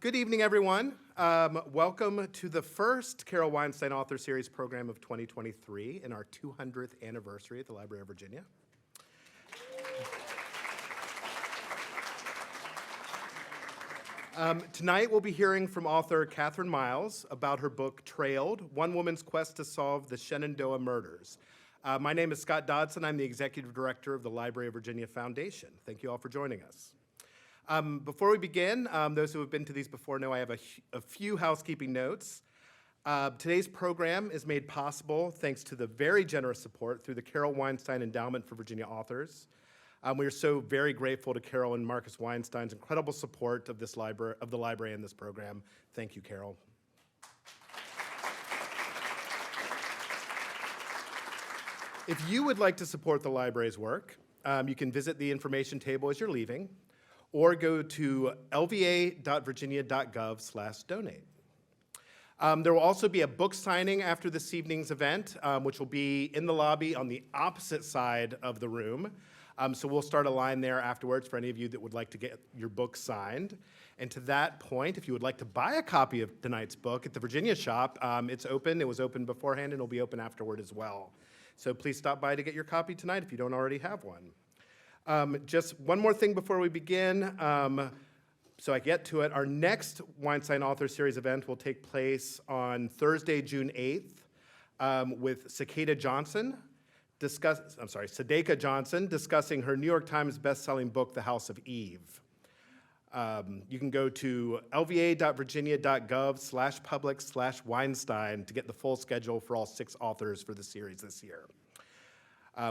Good evening, everyone. Welcome to the first Carole Weinstein Author Series program of 2023 and our 200th anniversary at the Library of Virginia. Tonight we'll be hearing from author Kathryn Miles about her book, Trailed, One Woman's Quest to Solve the Shenandoah Murders. My name is Scott Dodson. I'm the Executive Director of the Library of Virginia Foundation. Thank you all for joining us. Before we begin, those who have been to these before know I have a few housekeeping notes. Today's program is made possible thanks to the very generous support through the Carole Weinstein Endowment for Virginia Authors. We are so very grateful to Carole and Marcus Weinstein's incredible support of the library and this program. Thank you, Carole. If you would like to support the library's work, you can visit the information table as you're leaving, or go to lva.virginia.gov/donate. There will also be a book signing after this evening's event, which will be in the lobby on the opposite side of the room. So we'll start a line there afterwards for any of you that would like to get your book signed. And to that point, if you would like to buy a copy of tonight's book at the Virginia shop, it's open. It was open beforehand and it'll be open afterward as well. So please stop by to get your copy tonight if you don't already have one. Just one more thing before we begin, so I get to it. Our next Weinstein Author Series event will take place on Thursday, June 8th, with Sadeka Johnson discussing her New York Times best-selling book, The House of Eve. You can go to lva.virginia.gov/public/Weinstein to get the full schedule for all 6 authors for the series this year.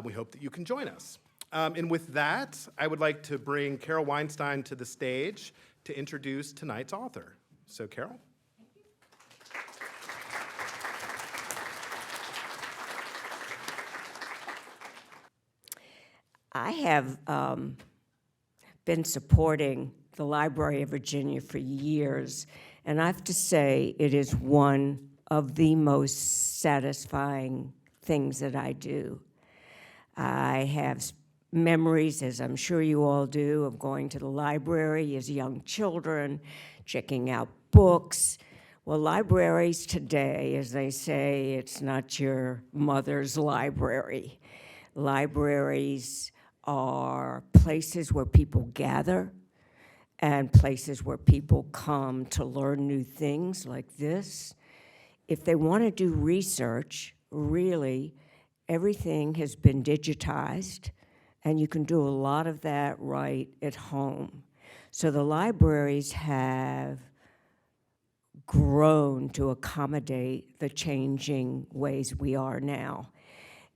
We hope that you can join us. And with that, I would like to bring Carole Weinstein to the stage to introduce tonight's author. So, Carole. I have been supporting the Library of Virginia for years, and I have to say it is one of the most satisfying things that I do. I have memories, as I'm sure you all do, of going to the library as young children, checking out books. Well, libraries today, as they say, it's not your mother's library. Libraries are places where people gather and places where people come to learn new things like this. If they want to do research, really, everything has been digitized, and you can do a lot of that right at home. So the libraries have grown to accommodate the changing ways we are now.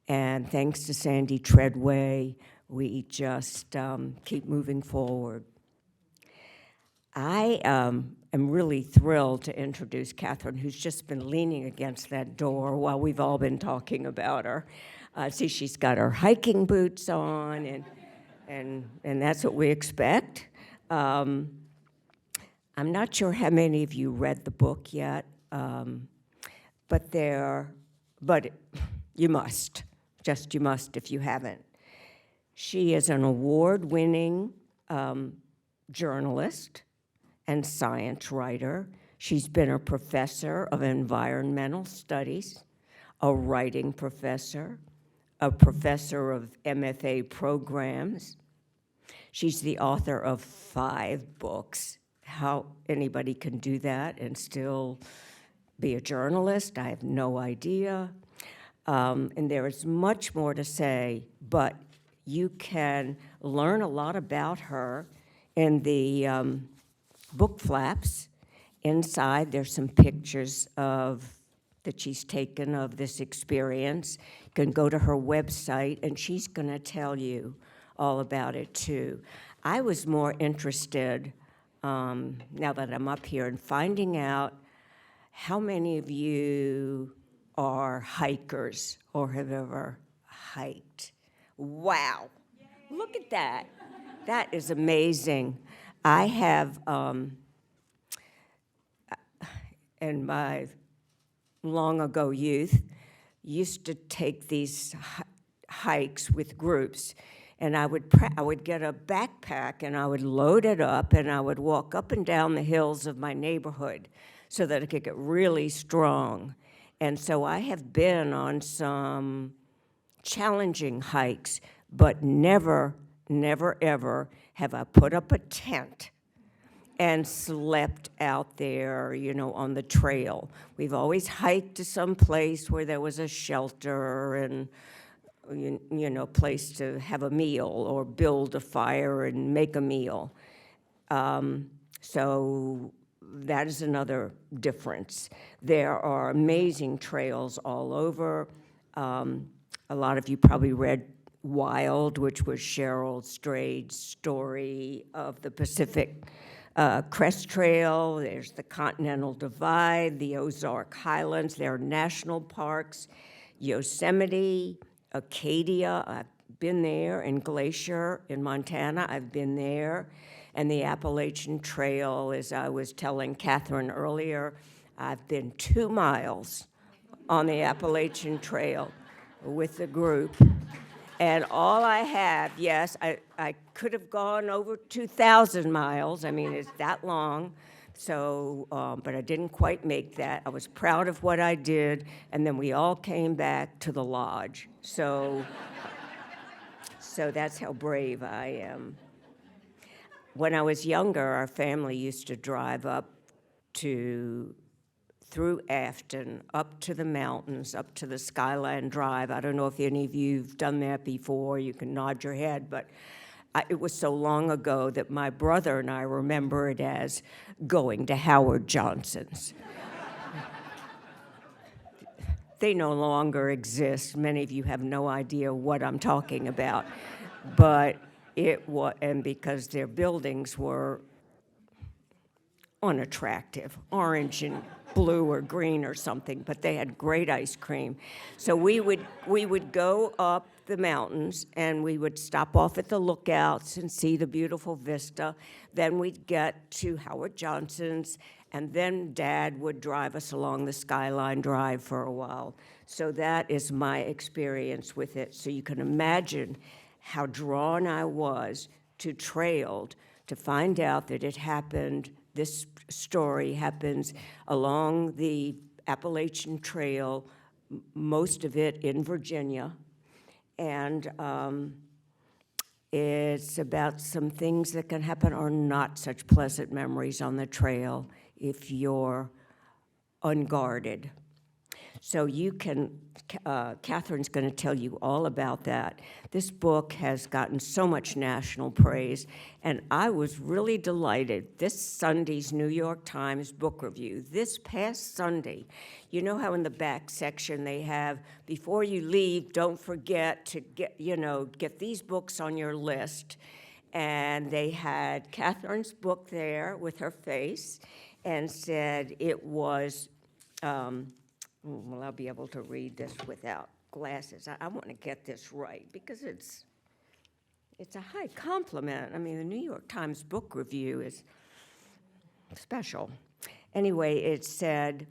And thanks to Sandy Treadway, we just keep moving forward. I am really thrilled to introduce Kathryn, who's just been leaning against that door while we've all been talking about her. See, she's got her hiking boots on, and that's what we expect. I'm not sure how many of you read the book yet, but you must. Just you must if you haven't. She is an award-winning journalist and science writer. She's been a professor of environmental studies, a writing professor, a professor of MFA programs. She's the author of 5 books. How anybody can do that and still be a journalist, I have no idea. And there is much more to say, but you can learn a lot about her in the book flaps. Inside, there's some pictures that she's taken of this experience. You can go to her website, and she's going to tell you all about it, too. I was more interested, now that I'm up here, in finding out how many of you are hikers or have ever hiked. Wow. Yay. Look at that. That is amazing. I have, in my long ago youth, used to take these hikes with groups. And I would get a backpack and I would load it up and I would walk up and down the hills of my neighborhood so that I could get really strong. And so I have been on some challenging hikes, but never, never, ever have I put up a tent and slept out there, on the trail. We've always hiked to some place where there was a shelter and place to have a meal or build a fire and make a meal. So that is another difference. There are amazing trails all over. A lot of you probably read Wild, which was Cheryl Strayed's story of the Pacific Crest Trail. There's the Continental Divide, the Ozark Highlands. There are national parks, Yosemite, Acadia, I've been there, and Glacier in Montana, I've been there, and the Appalachian Trail, as I was telling Kathryn earlier, I've been 2 miles on the Appalachian Trail with the group. And all I have, yes, I could have gone over 2,000 miles. I mean, it's that long. So, but I didn't quite make that. I was proud of what I did, and then we all came back to the lodge. So that's how brave I am. When I was younger, our family used to drive through Afton, up to the mountains, up to the Skyline Drive. I don't know if any of you have done that before. You can nod your head, but it was so long ago that my brother and I remember it as going to Howard Johnson's. They no longer exist. Many of you have no idea what I'm talking about. But it was, and because their buildings were unattractive, orange and blue or green or something, but they had great ice cream. So we would go up the mountains and we would stop off at the lookouts and see the beautiful vista. Then we'd get to Howard Johnson's, and then Dad would drive us along the Skyline Drive for a while. So that is my experience with it. So you can imagine how drawn I was to Trailed to find out that it happened. This story happens along the Appalachian Trail, most of it in Virginia, and it's about some things that can happen or not such pleasant memories on the trail if you're unguarded. So you can, Kathryn's going to tell you all about that. This book has gotten so much national praise, and I was really delighted. This Sunday's New York Times book review, this past Sunday, you know how in the back section they have, before you leave, don't forget to get these books on your list. And they had Kathryn's book there with her face and said it was, well, I'll be able to read this without glasses. I want to get this right because it's a high compliment. I mean, the New York Times book review is special. Anyway, it said,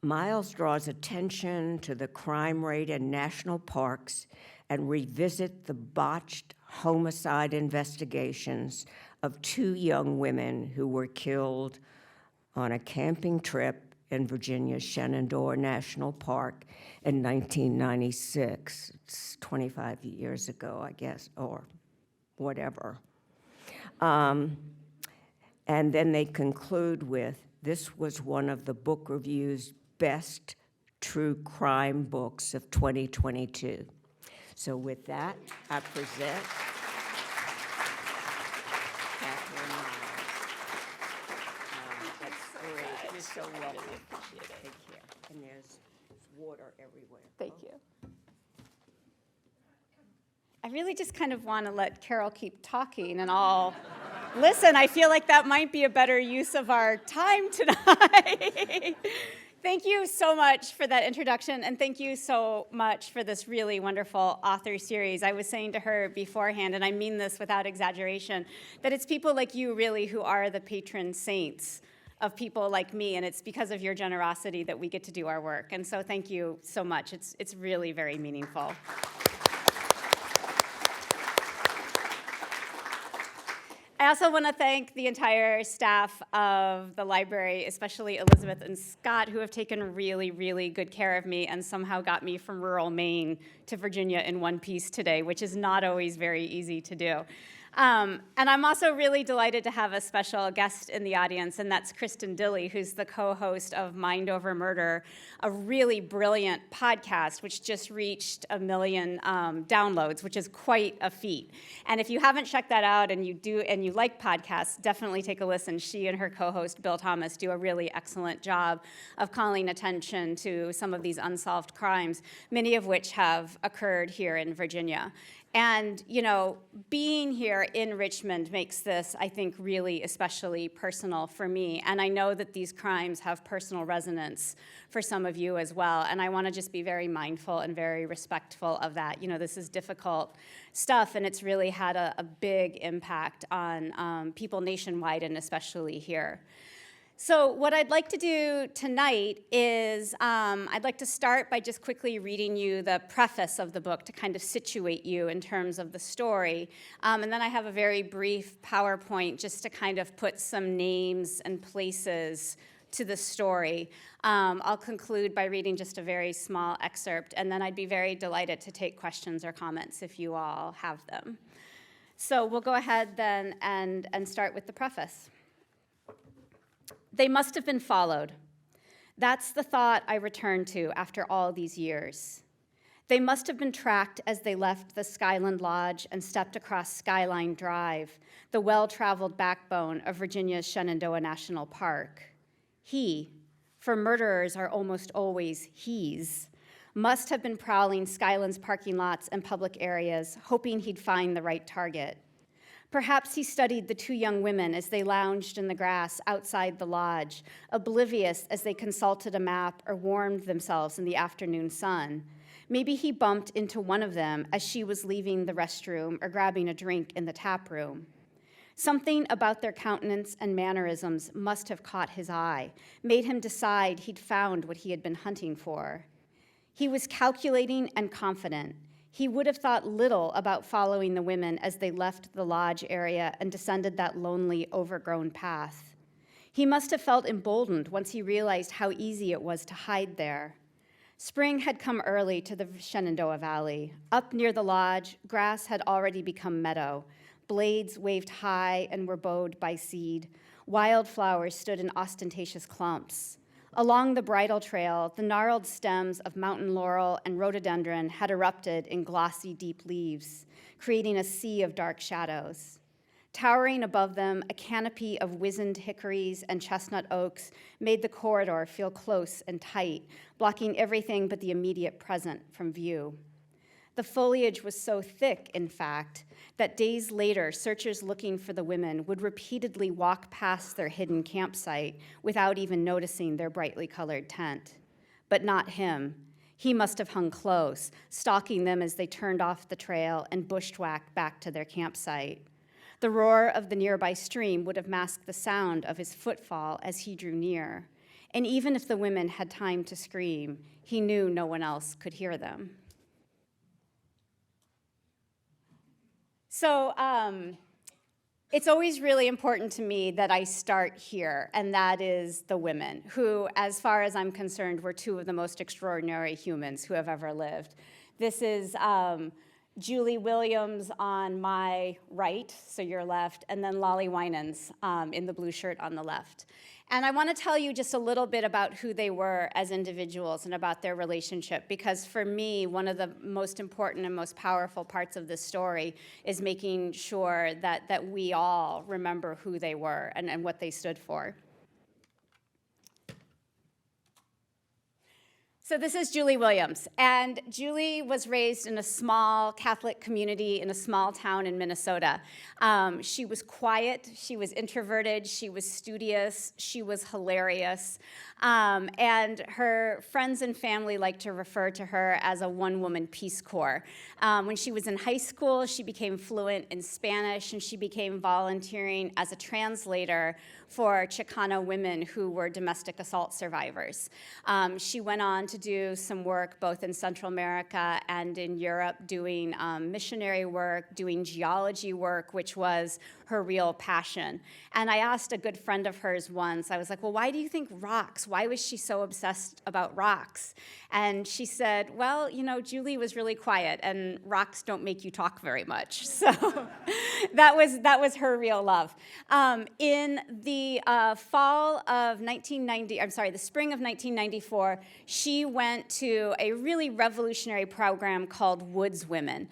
Miles draws attention to the crime rate in national parks and revisit the botched homicide investigations of 2 young women who were killed on a camping trip in Virginia's Shenandoah National Park in 1996. It's 25 years ago, I guess, or whatever. And then they conclude with, this was one of the book review's best true crime books of 2022. So with that, I present Kathryn Miles. That's great. You're so welcome. Take care. And there's water everywhere. Thank you. I really just kind of want to let Carole keep talking, and I'll listen. I feel like that might be a better use of our time tonight. Thank you so much for that introduction, and thank you so much for this really wonderful author series. I was saying to her beforehand, and I mean this without exaggeration, that it's people like you really who are the patron saints of people like me, and it's because of your generosity that we get to do our work. And so thank you so much. It's really very meaningful. I also want to thank the entire staff of the library, especially Elizabeth and Scott, who have taken really, really good care of me and somehow got me from rural Maine to Virginia in one piece today, which is not always very easy to do. And I'm also really delighted to have a special guest in the audience, and that's Kristen Dilley, who's the co-host of Mind Over Murder, a really brilliant podcast which just reached 1 million downloads, which is quite a feat. And if you haven't checked that out and you like podcasts, definitely take a listen. She and her co-host Bill Thomas do a really excellent job of calling attention to some of these unsolved crimes, many of which have occurred here in Virginia. And, you know, being here in Richmond makes this, I think, really especially personal for me. And I know that these crimes have personal resonance for some of you as well. And I want to just be very mindful and very respectful of that. You know, this is difficult stuff, and it's really had a big impact on people nationwide and especially here. So what I'd like to do tonight is I'd like to start by just quickly reading you the preface of the book to kind of situate you in terms of the story. And then I have a very brief PowerPoint just to kind of put some names and places to the story. I'll conclude by reading just a very small excerpt, and then I'd be very delighted to take questions or comments if you all have them. So we'll go ahead then and start with the preface. They must have been followed. That's the thought I return to after all these years. They must have been tracked as they left the Skyland Lodge and stepped across Skyline Drive, the well-traveled backbone of Virginia's Shenandoah National Park. He, for murderers are almost always he's, must have been prowling Skyland's parking lots and public areas, hoping he'd find the right target. Perhaps he studied the two young women as they lounged in the grass outside the lodge, oblivious as they consulted a map or warmed themselves in the afternoon sun. Maybe he bumped into one of them as she was leaving the restroom or grabbing a drink in the tap room. Something about their countenance and mannerisms must have caught his eye, made him decide he'd found what he had been hunting for. He was calculating and confident. He would have thought little about following the women as they left the lodge area and descended that lonely, overgrown path. He must have felt emboldened once he realized how easy it was to hide there. Spring had come early to the Shenandoah Valley. Up near the lodge, grass had already become meadow. Blades waved high and were bowed by seed. Wildflowers stood in ostentatious clumps. Along the bridle trail, the gnarled stems of mountain laurel and rhododendron had erupted in glossy, deep leaves, creating a sea of dark shadows. Towering above them, a canopy of wizened hickories and chestnut oaks made the corridor feel close and tight, blocking everything but the immediate present from view. The foliage was so thick, in fact, that days later, searchers looking for the women would repeatedly walk past their hidden campsite without even noticing their brightly colored tent. But not him. He must have hung close, stalking them as they turned off the trail and bushwhacked back to their campsite. The roar of the nearby stream would have masked the sound of his footfall as he drew near. And even if the women had time to scream, he knew no one else could hear them. So it's always really important to me that I start here, and that is the women, who, as far as I'm concerned, were two of the most extraordinary humans who have ever lived. This is Julie Williams on my right, so your left, and then Lolly Winans in the blue shirt on the left. And I want to tell you just a little bit about who they were as individuals and about their relationship, because for me, one of the most important and most powerful parts of this story is making sure that we all remember who they were and what they stood for. So this is Julie Williams, and Julie was raised in a small Catholic community in a small town in Minnesota. She was quiet, she was introverted, she was studious, she was hilarious, and her friends and family like to refer to her as a one-woman Peace Corps. When she was in high school, she became fluent in Spanish, and she became volunteering as a translator for Chicana women who were domestic assault survivors. She went on to do some work both in Central America and in Europe, doing missionary work, doing geology work, which was her real passion. And I asked a good friend of hers once, I was like, well, why do you think rocks? Why was she so obsessed about rocks? And she said, well, you know, Julie was really quiet, and rocks don't make you talk very much. So that was her real love. In the fall of 1990, I'm sorry, the spring of 1994, she went to a really revolutionary program called Woods Women,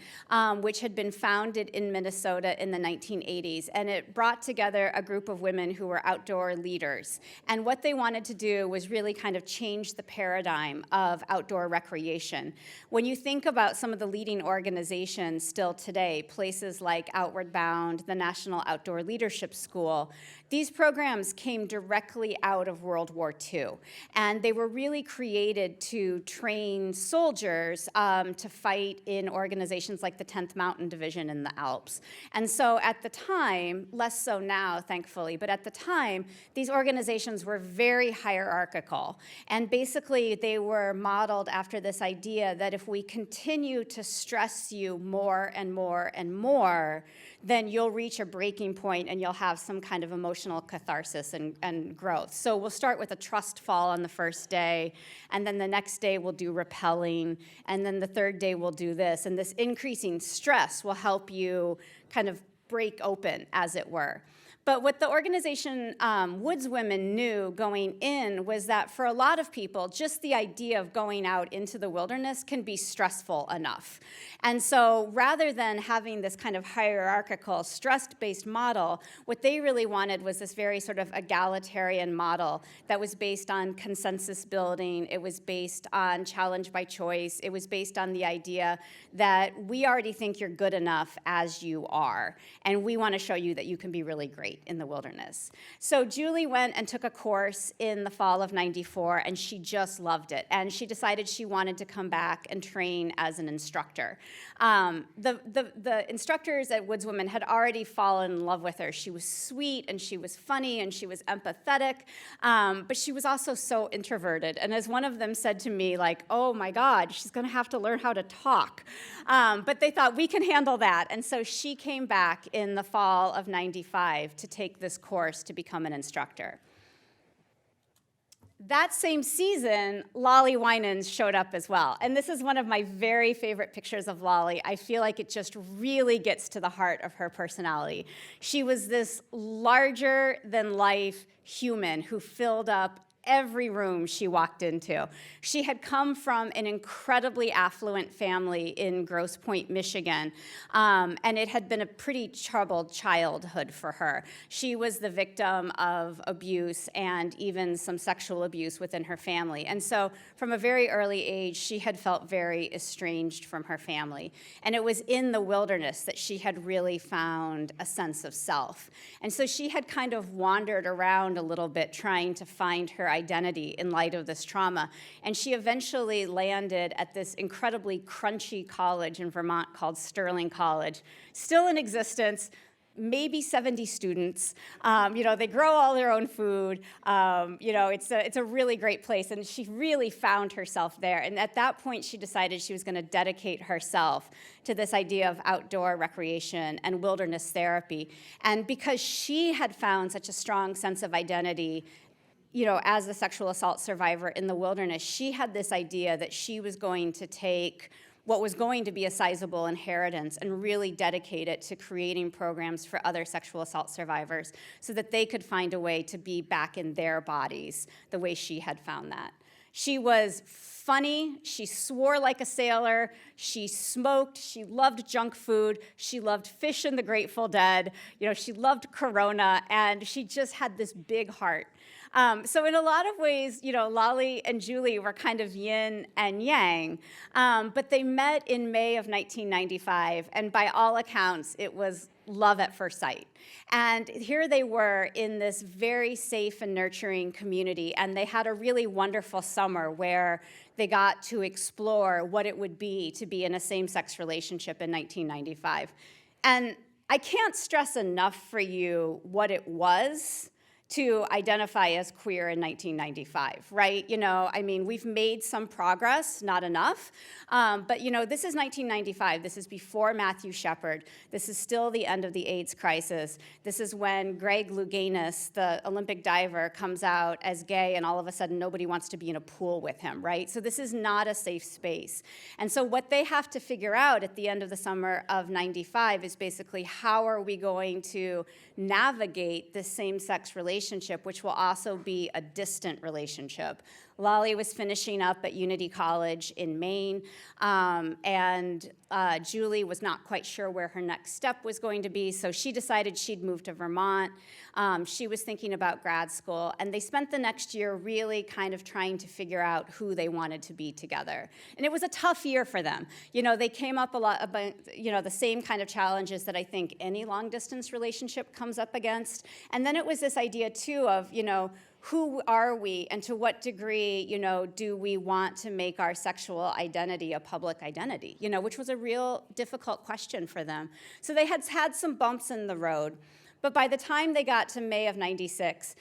which had been founded in Minnesota in the 1980s. And it brought together a group of women who were outdoor leaders. And what they wanted to do was really kind of change the paradigm of outdoor recreation. When you think about some of the leading organizations still today, places like Outward Bound, the National Outdoor Leadership School, these programs came directly out of World War II. And they were really created to train soldiers to fight in organizations like the 10th Mountain Division in the Alps. And so at the time, less so now, thankfully, but at the time, these organizations were very hierarchical. And basically, they were modeled after this idea that if we continue to stress you more and more and more, then you'll reach a breaking point and you'll have some kind of emotional catharsis and growth. So we'll start with a trust fall on the first day, and then the next day we'll do rappelling, and then the third day we'll do this. And this increasing stress will help you kind of break open, as it were. But what the organization Woods Women knew going in was that for a lot of people, just the idea of going out into the wilderness can be stressful enough. And so rather than having this kind of hierarchical, stress-based model, what they really wanted was this very sort of egalitarian model that was based on consensus building. It was based on challenge by choice. It was based on the idea that we already think you're good enough as you are, and we want to show you that you can be really great in the wilderness. So Julie went and took a course in the fall of '94, and she just loved it. And she decided she wanted to come back and train as an instructor. The instructors at Woods Women had already fallen in love with her. She was sweet, and she was funny, and she was empathetic, but she was also so introverted. And as one of them said to me, like, oh my God, she's gonna have to learn how to talk. But they thought, we can handle that. And so she came back in the fall of '95 to take this course to become an instructor. That same season, Lolly Winans showed up as well. And this is one of my very favorite pictures of Lolly. I feel like it just really gets to the heart of her personality. She was this larger-than-life human who filled up every room she walked into. She had come from an incredibly affluent family in Grosse Pointe, Michigan, and it had been a pretty troubled childhood for her. She was the victim of abuse and even some sexual abuse within her family. And so from a very early age, she had felt very estranged from her family. And it was in the wilderness that she had really found a sense of self. And so she had kind of wandered around a little bit trying to find her identity in light of this trauma. And she eventually landed at this incredibly crunchy college in Vermont called Sterling College, still in existence, maybe 70 students. They grow all their own food. It's a really great place, and she really found herself there. And at that point, she decided she was going to dedicate herself to this idea of outdoor recreation and wilderness therapy. And because she had found such a strong sense of identity, as a sexual assault survivor in the wilderness, she had this idea that she was going to take what was going to be a sizable inheritance and really dedicate it to creating programs for other sexual assault survivors so that they could find a way to be back in their bodies the way she had found that. She was funny, she swore like a sailor, she smoked, she loved junk food, she loved Fish and the Grateful Dead, she loved Corona, and she just had this big heart. So in a lot of ways, Lolly and Julie were kind of yin and yang, but they met in May of 1995, and by all accounts, it was love at first sight. And here they were in this very safe and nurturing community, and they had a really wonderful summer where they got to explore what it would be to be in a same-sex relationship in 1995. And I can't stress enough for you what it was to identify as queer in 1995, right? We've made some progress, not enough, but this is 1995. This is before Matthew Shepard. This is still the end of the AIDS crisis. This is when Greg Louganis, the Olympic diver, comes out as gay, and all of a sudden nobody wants to be in a pool with him, right? So this is not a safe space. And so what they have to figure out at the end of the summer of 95 is basically how are we going to navigate this same-sex relationship, which will also be a distant relationship. Lolly was finishing up at Unity College in Maine, and Julie was not quite sure where her next step was going to be, so she decided she'd move to Vermont. She was thinking about grad school, and they spent the next year really kind of trying to figure out who they wanted to be together. And it was a tough year for them. They came up a lot about, the same kind of challenges that I think any long-distance relationship comes up against. And then it was this idea, too, of, who are we, and to what degree, do we want to make our sexual identity a public identity, which was a real difficult question for them. So they had some bumps in the road. But by the time they got to May of 96,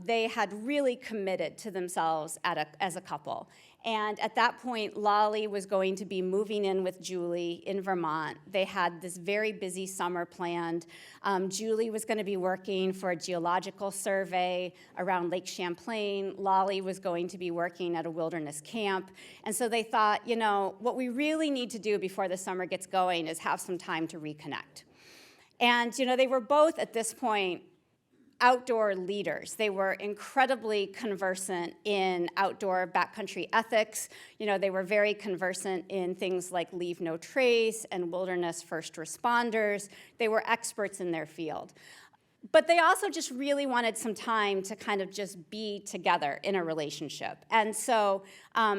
they had really committed to themselves as a couple. And at that point, Lolly was going to be moving in with Julie in Vermont. They had this very busy summer planned. Julie was going to be working for a geological survey around Lake Champlain. Lolly was going to be working at a wilderness camp. And so they thought, what we really need to do before the summer gets going is have some time to reconnect. And, they were both at this point outdoor leaders. They were incredibly conversant in outdoor backcountry ethics. They were very conversant in things like leave no trace and wilderness first responders. They were experts in their field. But they also just really wanted some time to kind of just be together in a relationship. And so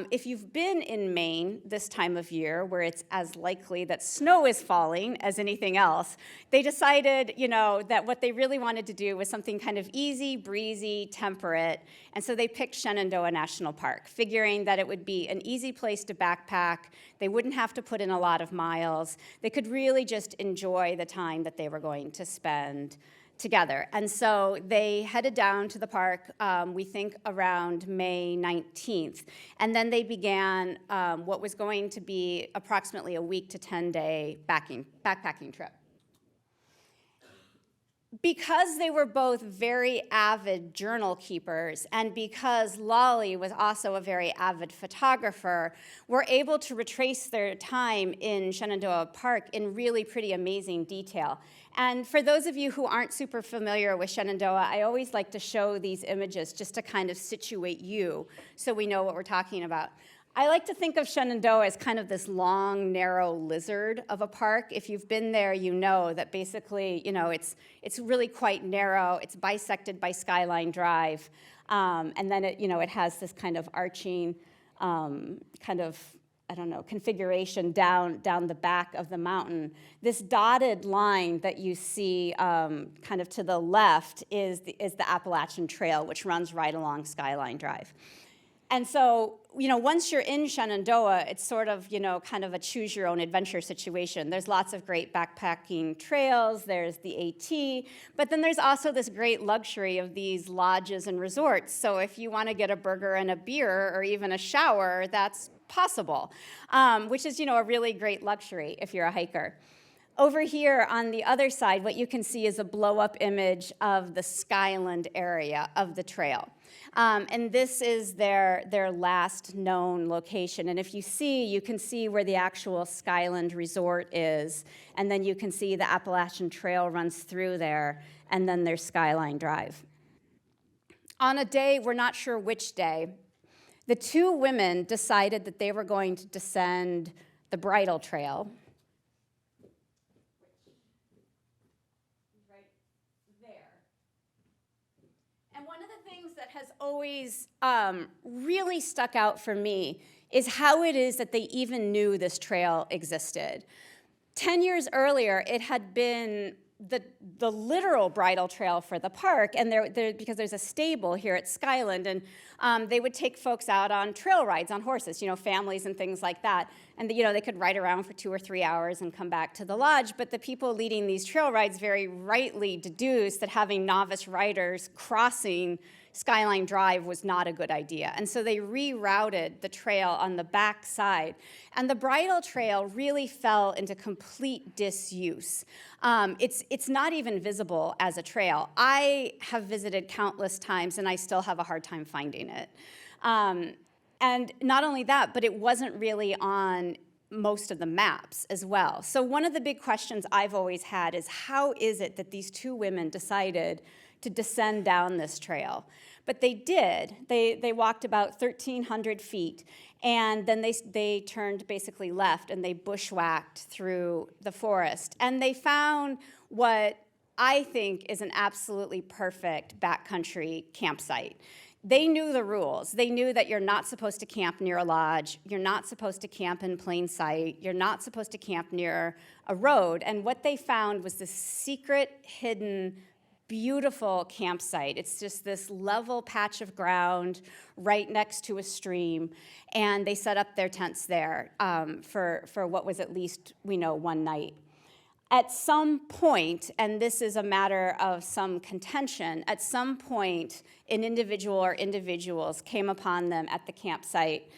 if you've been in Maine this time of year, where it's as likely that snow is falling as anything else, they decided, that what they really wanted to do was something kind of easy, breezy, temperate. And so they picked Shenandoah National Park, figuring that it would be an easy place to backpack. They wouldn't have to put in a lot of miles. They could really just enjoy the time that they were going to spend together. And so they headed down to the park, we think around May 19th. And then they began what was going to be approximately a week to 10-day backpacking trip. Because they were both very avid journal keepers, and because Lolly was also a very avid photographer, were able to retrace their time in Shenandoah Park in really pretty amazing detail. And for those of you who aren't super familiar with Shenandoah, I always like to show these images just to kind of situate you so we know what we're talking about. I like to think of Shenandoah as kind of this long, narrow lizard of a park. If you've been there, you know that basically, it's really quite narrow. It's bisected by Skyline Drive, and then it has this kind of arching configuration down the back of the mountain. This dotted line that you see kind of to the left is the Appalachian Trail, which runs right along Skyline Drive. And so, once you're in Shenandoah, it's sort of, kind of a choose-your-own-adventure situation. There's lots of great backpacking trails, there's the AT, but then there's also this great luxury of these lodges and resorts. So if you want to get a burger and a beer or even a shower, that's possible, which is, a really great luxury if you're a hiker. Over here on the other side, what you can see is a blow-up image of the Skyland area of the trail. And this is their last known location. And if you can see where the actual Skyland Resort is, and then you can see the Appalachian Trail runs through there, and then there's Skyline Drive. On a day, we're not sure which day, the two women decided that they were going to descend the bridle trail. Right there. And one of the things that has always really stuck out for me is how it is that they even knew this trail existed. 10 years earlier, it had been the literal bridle trail for the park, and because there's a stable here at Skyland, and they would take folks out on trail rides on horses, families and things like that. And they could ride around for 2 or 3 hours and come back to the lodge. But the people leading these trail rides very rightly deduced that having novice riders crossing Skyline Drive was not a good idea. And so they rerouted the trail on the back side. And the bridle trail really fell into complete disuse. It's not even visible as a trail. I have visited countless times, and I still have a hard time finding it. And not only that, but it wasn't really on most of the maps as well. So one of the big questions I've always had is, how is it that these two women decided to descend down this trail? But they did. They walked about 1,300 feet, and then they turned basically left, and they bushwhacked through the forest. And they found what I think is an absolutely perfect backcountry campsite. They knew the rules. They knew that you're not supposed to camp near a lodge. You're not supposed to camp in plain sight. You're not supposed to camp near a road. And what they found was this secret, hidden, beautiful campsite. It's just this level patch of ground right next to a stream. And they set up their tents there for what was, at least we know, one night. At some point, and this is a matter of some contention, at some point an individual or individuals came upon them at the campsite.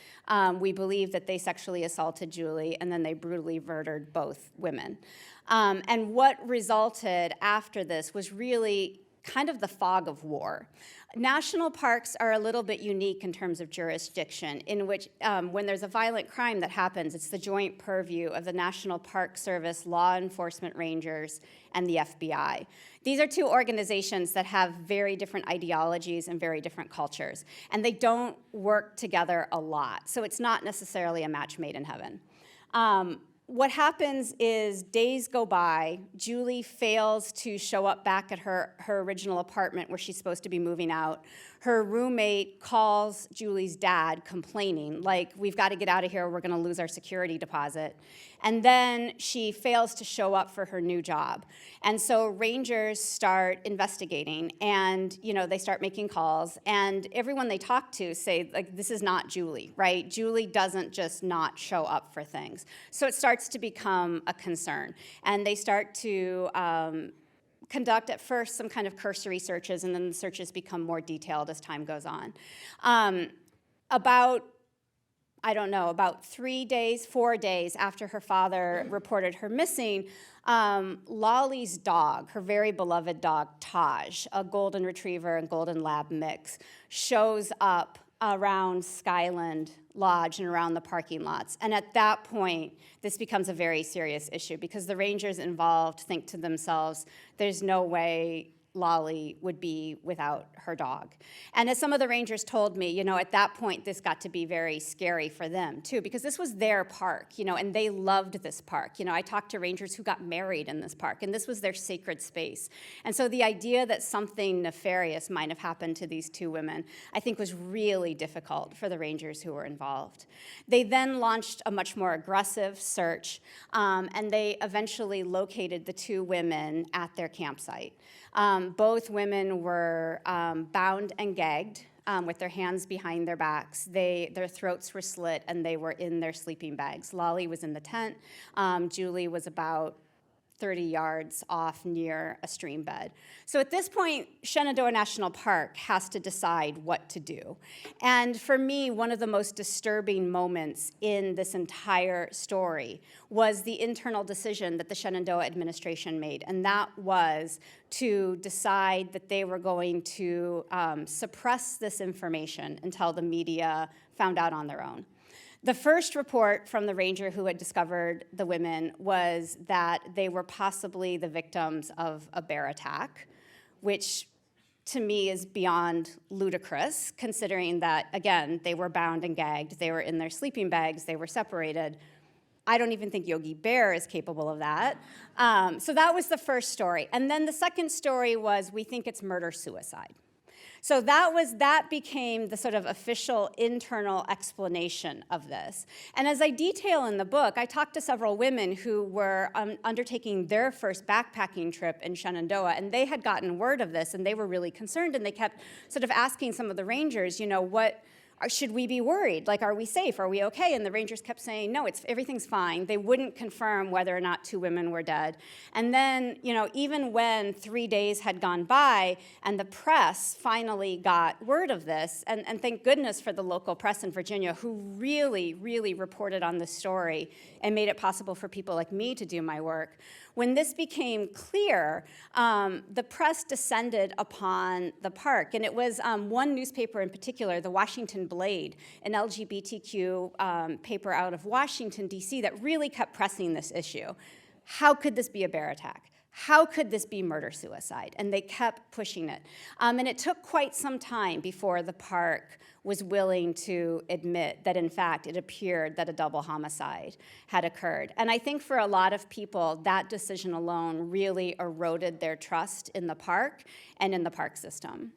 We believe that they sexually assaulted Julie, and then they brutally murdered both women. And what resulted after this was really kind of the fog of war. National parks are a little bit unique in terms of jurisdiction, in which when there's a violent crime that happens, it's the joint purview of the National Park Service, law enforcement rangers, and the FBI. These are two organizations that have very different ideologies and very different cultures, and they don't work together a lot, so it's not necessarily a match made in heaven. What happens is days go by, Julie fails to show up back at her original apartment where she's supposed to be moving out. Her roommate calls Julie's dad complaining, like, we've got to get out of here, we're going to lose our security deposit. And then she fails to show up for her new job. And so rangers start investigating, and they start making calls, and everyone they talk to say, like, this is not Julie, right? Julie doesn't just not show up for things. So it starts to become a concern. And they start to conduct at first some kind of cursory searches, and then the searches become more detailed as time goes on. About 4 days after her father reported her missing, Lolly's dog, her very beloved dog, Taj, a golden retriever and golden lab mix, shows up around Skyland Lodge and around the parking lots. And at that point, this becomes a very serious issue, because the rangers involved think to themselves, there's no way Lolly would be without her dog. And as some of the rangers told me, at that point, this got to be very scary for them, too, because this was their park, and they loved this park. I talked to rangers who got married in this park, and this was their sacred space. And so the idea that something nefarious might have happened to these two women, I think, was really difficult for the rangers who were involved. They then launched a much more aggressive search, and they eventually located the two women at their campsite. Both women were bound and gagged with their hands behind their backs. Their throats were slit, and they were in their sleeping bags. Lolly was in the tent. Julie was about 30 yards off near a stream bed. So at this point, Shenandoah National Park has to decide what to do. And for me, one of the most disturbing moments in this entire story was the internal decision that the Shenandoah administration made, and that was to decide that they were going to suppress this information until the media found out on their own. The first report from the ranger who had discovered the women was that they were possibly the victims of a bear attack, which to me is beyond ludicrous, considering that, again, they were bound and gagged, they were in their sleeping bags, they were separated. I don't even think Yogi Bear is capable of that. So that was the first story. And then the second story was, we think it's murder-suicide. So that became the sort of official internal explanation of this. And as I detail in the book, I talked to several women who were undertaking their first backpacking trip in Shenandoah, and they had gotten word of this, and they were really concerned, and they kept sort of asking some of the rangers, should we be worried? Like, are we safe? Are we okay? And the rangers kept saying, no, everything's fine. They wouldn't confirm whether or not 2 women were dead. And then, even when 3 days had gone by and the press finally got word of this, and thank goodness for the local press in Virginia who really, really reported on this story and made it possible for people like me to do my work. When this became clear, the press descended upon the park. And it was one newspaper in particular, the Washington Blade, an LGBTQ paper out of Washington, D.C., that really kept pressing this issue. How could this be a bear attack? How could this be murder-suicide? And they kept pushing it. And it took quite some time before the park was willing to admit that, in fact, it appeared that a double homicide had occurred. And I think for a lot of people, that decision alone really eroded their trust in the park and in the park system.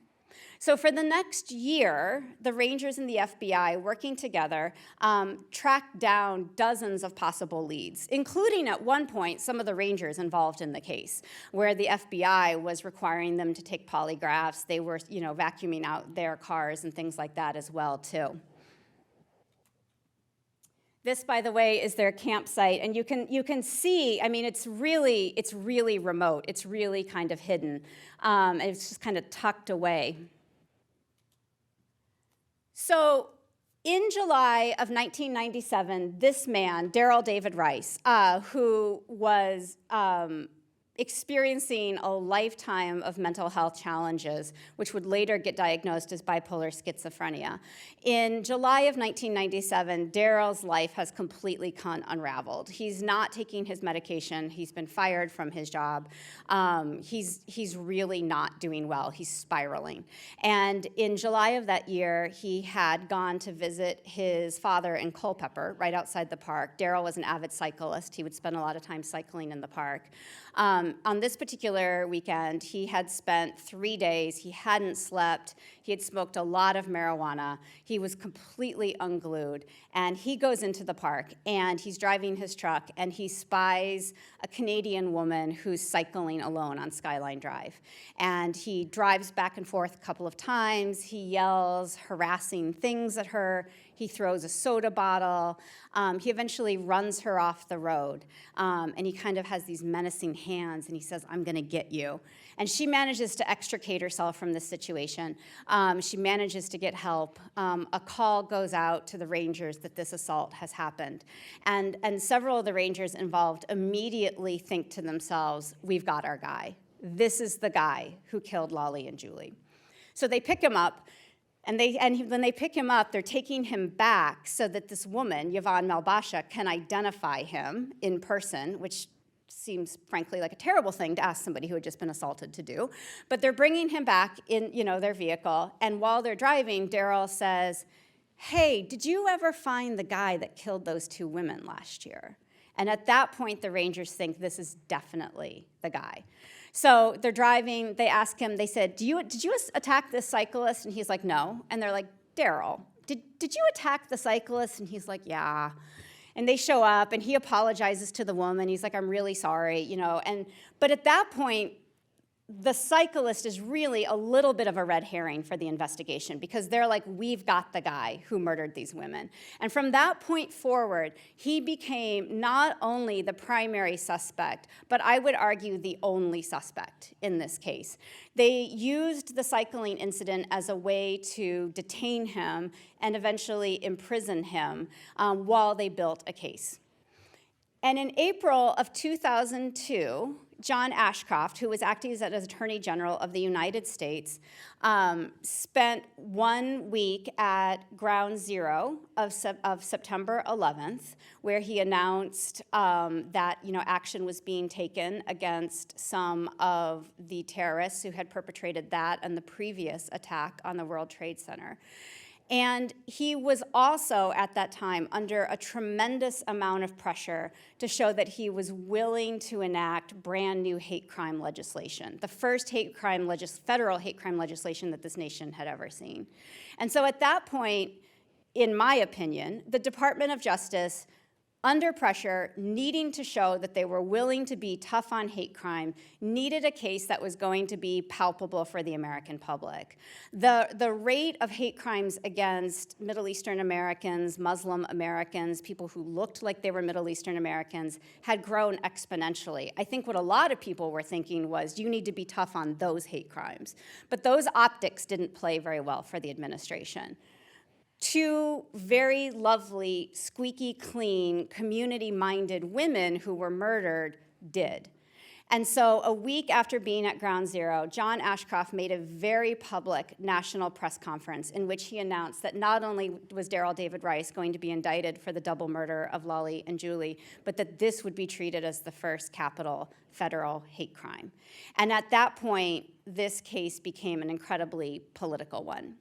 So for the next year, the Rangers and the FBI, working together, tracked down dozens of possible leads, including at one point some of the Rangers involved in the case, where the FBI was requiring them to take polygraphs. They were, vacuuming out their cars and things like that as well, too. This, by the way, is their campsite, and you can see. I mean, it's really remote. It's really kind of hidden. It's just kind of tucked away. So in July of 1997, this man, Darrell David Rice, who was experiencing a lifetime of mental health challenges, which would later get diagnosed as bipolar schizophrenia. In July of 1997, Darrell's life has completely unraveled. He's not taking his medication. He's been fired from his job. He's really not doing well. He's spiraling. And in July of that year, he had gone to visit his father in Culpeper, right outside the park. Darrell was an avid cyclist. He would spend a lot of time cycling in the park. On this particular weekend, he had spent 3 days. He hadn't slept. He had smoked a lot of marijuana. He was completely unglued. And he goes into the park, and he's driving his truck, and he spies a Canadian woman who's cycling alone on Skyline Drive. And he drives back and forth a couple of times. He yells harassing things at her. He throws a soda bottle. He eventually runs her off the road. And he kind of has these menacing hands, and he says, "I'm going to get you." And she manages to extricate herself from this situation. She manages to get help. A call goes out to the Rangers that this assault has happened. And several of the Rangers involved immediately think to themselves, "We've got our guy. This is the guy who killed Lolly and Julie." So they pick him up. And when they pick him up, they're taking him back so that this woman, Yvonne Melbasha, can identify him in person, which seems, frankly, like a terrible thing to ask somebody who had just been assaulted to do. But they're bringing him back in, their vehicle. And while they're driving, Darrell says, "Hey, did you ever find the guy that killed those 2 women last year?" And at that point, the Rangers think this is definitely the guy. So they're driving, they ask him, they said, did you attack this cyclist? And he's like, "No." And they're like, "Darrell, did you attack the cyclist?" And he's like, "Yeah." And they show up, and he apologizes to the woman. He's like, "I'm really sorry," But at that point, the cyclist is really a little bit of a red herring for the investigation, because they're like, "We've got the guy who murdered these women." And from that point forward, he became not only the primary suspect, but I would argue the only suspect in this case. They used the cycling incident as a way to detain him and eventually imprison him while they built a case. And in April of 2002, John Ashcroft, who was acting as Attorney General of the United States, spent 1 week at Ground Zero of September 11th, where he announced that action was being taken against some of the terrorists who had perpetrated that and the previous attack on the World Trade Center. And he was also, at that time, under a tremendous amount of pressure to show that he was willing to enact brand new hate crime legislation, the first federal hate crime legislation that this nation had ever seen. And so at that point, in my opinion, the Department of Justice, under pressure, needing to show that they were willing to be tough on hate crime, needed a case that was going to be palpable for the American public. The rate of hate crimes against Middle Eastern Americans, Muslim Americans, people who looked like they were Middle Eastern Americans, had grown exponentially. I think what a lot of people were thinking was, you need to be tough on those hate crimes. But those optics didn't play very well for the administration. Two very lovely, squeaky clean, community-minded women who were murdered did. And so a week after being at Ground Zero, John Ashcroft made a very public national press conference in which he announced that not only was Daryl David Rice going to be indicted for the double murder of Lolly and Julie, but that this would be treated as the first capital federal hate crime. And at that point, this case became an incredibly political one.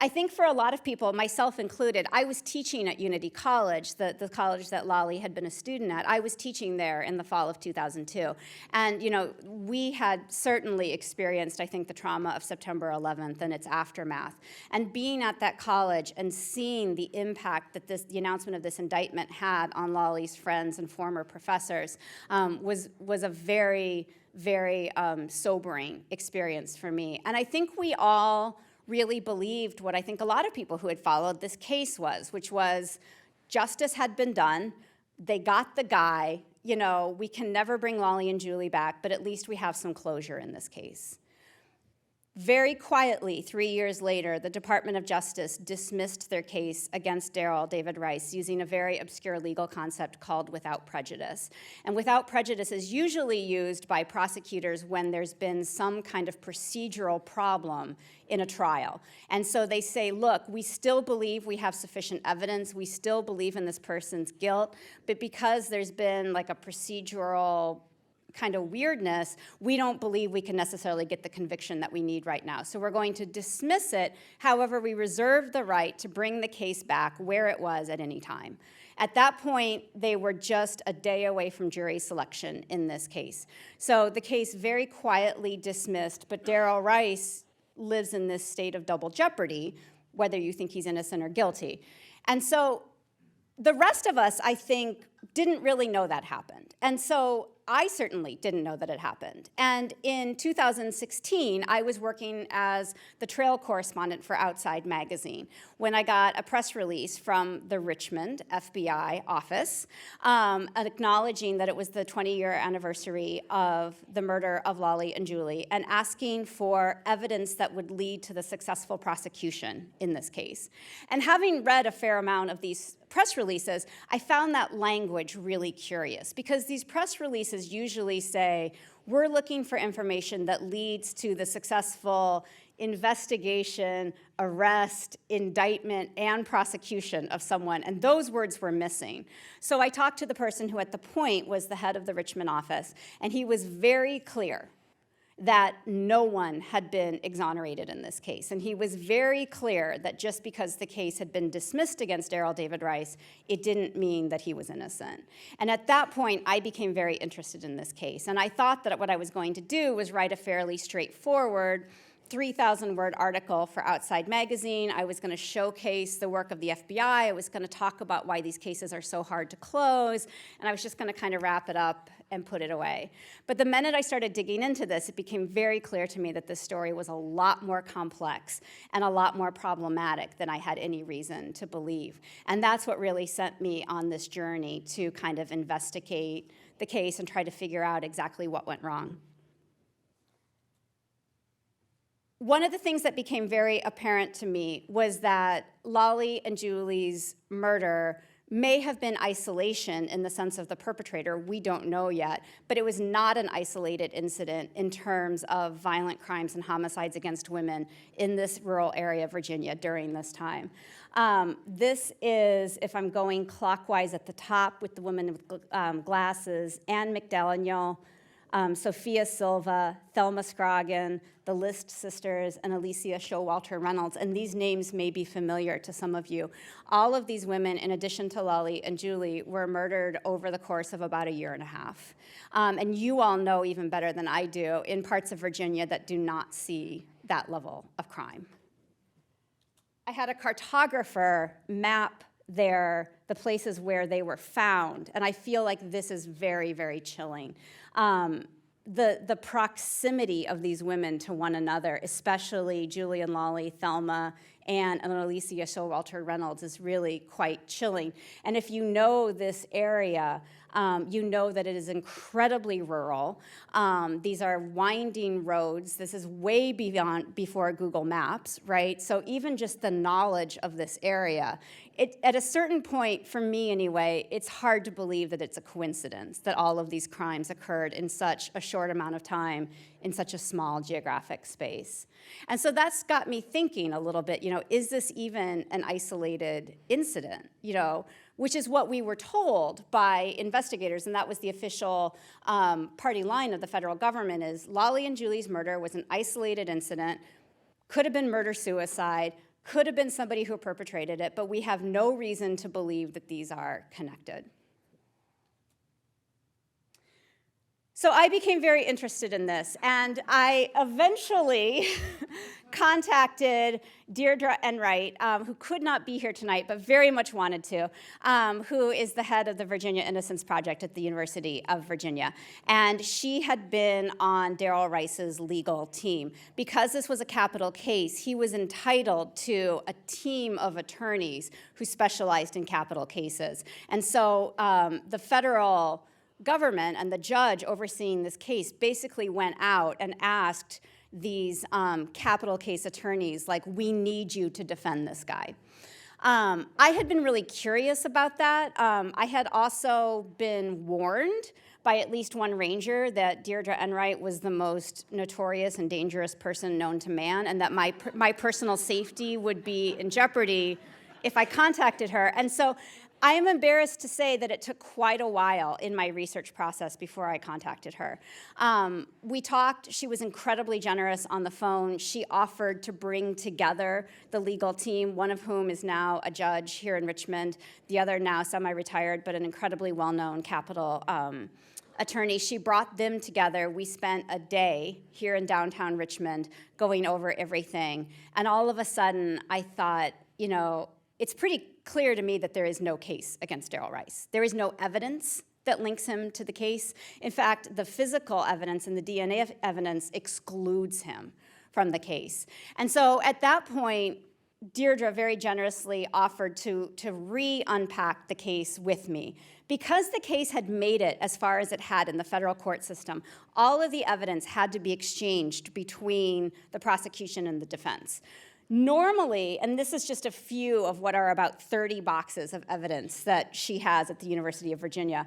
I think for a lot of people, myself included, I was teaching at Unity College, the college that Lolly had been a student at. I was teaching there in the fall of 2002. And, we had certainly experienced, I think, the trauma of September 11th and its aftermath. And being at that college and seeing the impact that the announcement of this indictment had on Lolly's friends and former professors was a very, very sobering experience for me. And I think we all really believed what I think a lot of people who had followed this case which was justice had been done, they got the guy, we can never bring Lolly and Julie back, but at least we have some closure in this case. Very quietly, 3 years later, the Department of Justice dismissed their case against Daryl David Rice using a very obscure legal concept called without prejudice. And without prejudice is usually used by prosecutors when there's been some kind of procedural problem in a trial. And so they say, look, we still believe we have sufficient evidence, we still believe in this person's guilt, but because there's been like a procedural kind of weirdness, we don't believe we can necessarily get the conviction that we need right now. So we're going to dismiss it. However, we reserve the right to bring the case back where it was at any time. At that point, they were just a day away from jury selection in this case. So the case very quietly dismissed, but Daryl Rice lives in this state of double jeopardy, whether you think he's innocent or guilty. And so the rest of us, I think, didn't really know that happened. And so I certainly didn't know that it happened. And in 2016, I was working as the trail correspondent for Outside Magazine when I got a press release from the Richmond FBI office acknowledging that it was the 20-year anniversary of the murder of Lolly and Julie and asking for evidence that would lead to the successful prosecution in this case. And having read a fair amount of these press releases, I found that language really curious because these press releases usually say, we're looking for information that leads to the successful investigation, arrest, indictment, and prosecution of someone, and those words were missing. So I talked to the person who at the point was the head of the Richmond office, and he was very clear that no one had been exonerated in this case. And he was very clear that just because the case had been dismissed against Daryl David Rice, it didn't mean that he was innocent. And at that point, I became very interested in this case. And I thought that what I was going to do was write a fairly straightforward 3,000-word article for Outside Magazine. I was going to showcase the work of the FBI. I was going to talk about why these cases are so hard to close. And I was just going to kind of wrap it up and put it away. But the minute I started digging into this, it became very clear to me that this story was a lot more complex and a lot more problematic than I had any reason to believe. And that's what really sent me on this journey to kind of investigate the case and try to figure out exactly what went wrong. One of the things that became very apparent to me was that Lolly and Julie's murder may have been isolation in the sense of the perpetrator. We don't know yet, but it was not an isolated incident in terms of violent crimes and homicides against women in this rural area of Virginia during this time. This is, if I'm going clockwise at the top with the woman with glasses, Anne McDaniel. Sophia Silva, Thelma Scroggin, the List sisters, and Alicia Showalter Reynolds. And these names may be familiar to some of you. All of these women, in addition to Lolly and Julie, were murdered over the course of about a year and a half. And you all know even better than I do in parts of Virginia that do not see that level of crime. I had a cartographer map the places where they were found, and I feel like this is very, very chilling. The proximity of these women to one another, especially Julie and Lolly, Thelma, and Alicia Showalter Reynolds, is really quite chilling. And if you know this area, you know that it is incredibly rural. These are winding roads. This is way before Google Maps, right? So even just the knowledge of this area, at a certain point, for me anyway, it's hard to believe that it's a coincidence that all of these crimes occurred in such a short amount of time in such a small geographic space. And so that's got me thinking a little bit, is this even an isolated incident, which is what we were told by investigators, and that was the official party line of the federal government, is Lolly and Julie's murder was an isolated incident, could have been murder-suicide, could have been somebody who perpetrated it, but we have no reason to believe that these are connected. So I became very interested in this, and I eventually contacted Deirdre Enright, who could not be here tonight, but very much wanted to, who is the head of the Virginia Innocence Project at the University of Virginia. And she had been on Darrell Rice's legal team. Because this was a capital case, he was entitled to a team of attorneys who specialized in capital cases. And so the federal government and the judge overseeing this case basically went out and asked these capital case attorneys, like, we need you to defend this guy. I had been really curious about that. I had also been warned by at least one ranger that Deirdre Enright was the most notorious and dangerous person known to man, and that my personal safety would be in jeopardy if I contacted her. And so I am embarrassed to say that it took quite a while in my research process before I contacted her. We talked. She was incredibly generous on the phone. She offered to bring together the legal team, one of whom is now a judge here in Richmond, the other now semi-retired, but an incredibly well-known capital attorney. She brought them together. We spent a day here in downtown Richmond going over everything. And all of a sudden, I thought, it's pretty clear to me that there is no case against Darrell Rice. There is no evidence that links him to the case. In fact, the physical evidence and the DNA evidence excludes him from the case. And so at that point, Deirdre very generously offered to re-unpack the case with me. Because the case had made it as far as it had in the federal court system, all of the evidence had to be exchanged between the prosecution and the defense. Normally, and this is just a few of what are about 30 boxes of evidence that she has at the University of Virginia,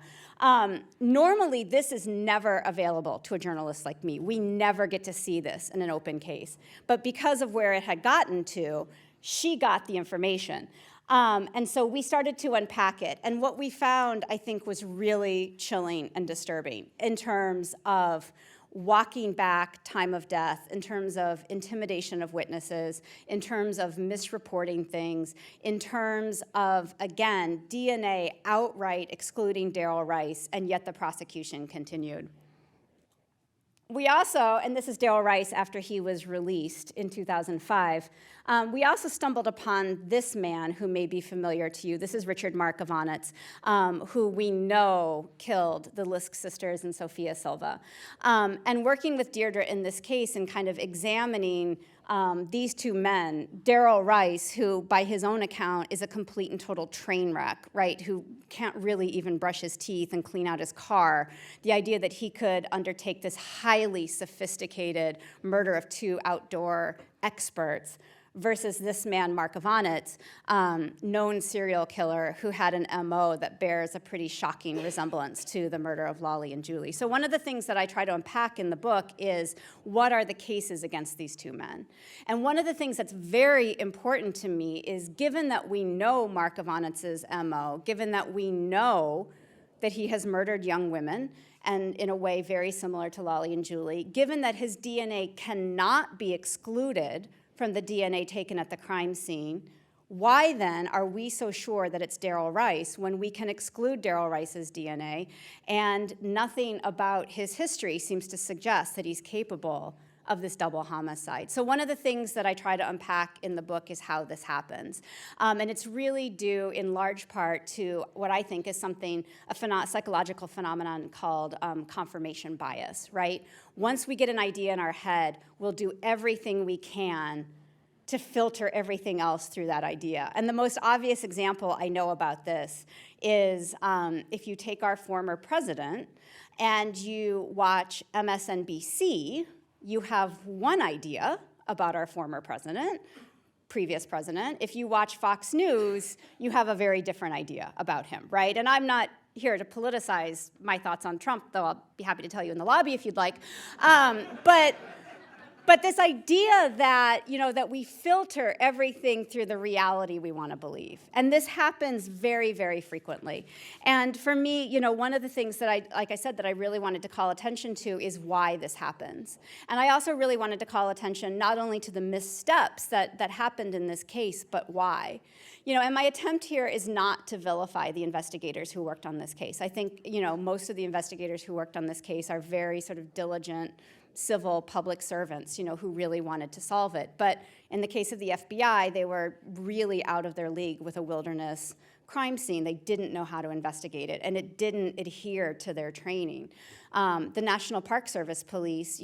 normally this is never available to a journalist like me. We never get to see this in an open case. But because of where it had gotten to, she got the information. And so we started to unpack it. And what we found, I think, was really chilling and disturbing in terms of walking back time of death, in terms of intimidation of witnesses, in terms of misreporting things, in terms of, again, DNA outright excluding Darrell Rice, and yet the prosecution continued. We also, and this is Darrell Rice after he was released in 2005, we also stumbled upon this man who may be familiar to you. This is Richard Markovanets, who we know killed the Lisk sisters and Sophia Silva. And working with Deirdre in this case and kind of examining these two men, Darrell Rice, who by his own account is a complete and total train wreck, right, who can't really even brush his teeth and clean out his car, the idea that he could undertake this highly sophisticated murder of two outdoor experts versus this man, Markovanets, known serial killer who had an MO that bears a pretty shocking resemblance to the murder of Lolly and Julie. So one of the things that I try to unpack in the book is, what are the cases against these two men? And one of the things that's very important to me is, given that we know Markovanets' MO, given that we know that he has murdered young women, and in a way very similar to Lolly and Julie, given that his DNA cannot be excluded from the DNA taken at the crime scene, why then are we so sure that it's Darrell Rice when we can exclude Darrell Rice's DNA, and nothing about his history seems to suggest that he's capable of this double homicide? So one of the things that I try to unpack in the book is how this happens. And it's really due in large part to what I think is a psychological phenomenon called confirmation bias, right? Once we get an idea in our head, we'll do everything we can to filter everything else through that idea. And the most obvious example I know about this is if you take our former president and you watch MSNBC, you have one idea about our former president, previous president. If you watch Fox News, you have a very different idea about him, right? And I'm not here to politicize my thoughts on Trump, though I'll be happy to tell you in the lobby if you'd like. But this idea that, that we filter everything through the reality we want to believe. And this happens very, very frequently. And for me, one of the things that I really wanted to call attention to is why this happens. And I also really wanted to call attention not only to the missteps that happened in this case, but why. And my attempt here is not to vilify the investigators who worked on this case. I think, most of the investigators who worked on this case are very sort of diligent, civil public servants, who really wanted to solve it. But in the case of the FBI, they were really out of their league with a wilderness crime scene. They didn't know how to investigate it, and it didn't adhere to their training. The National Park Service police,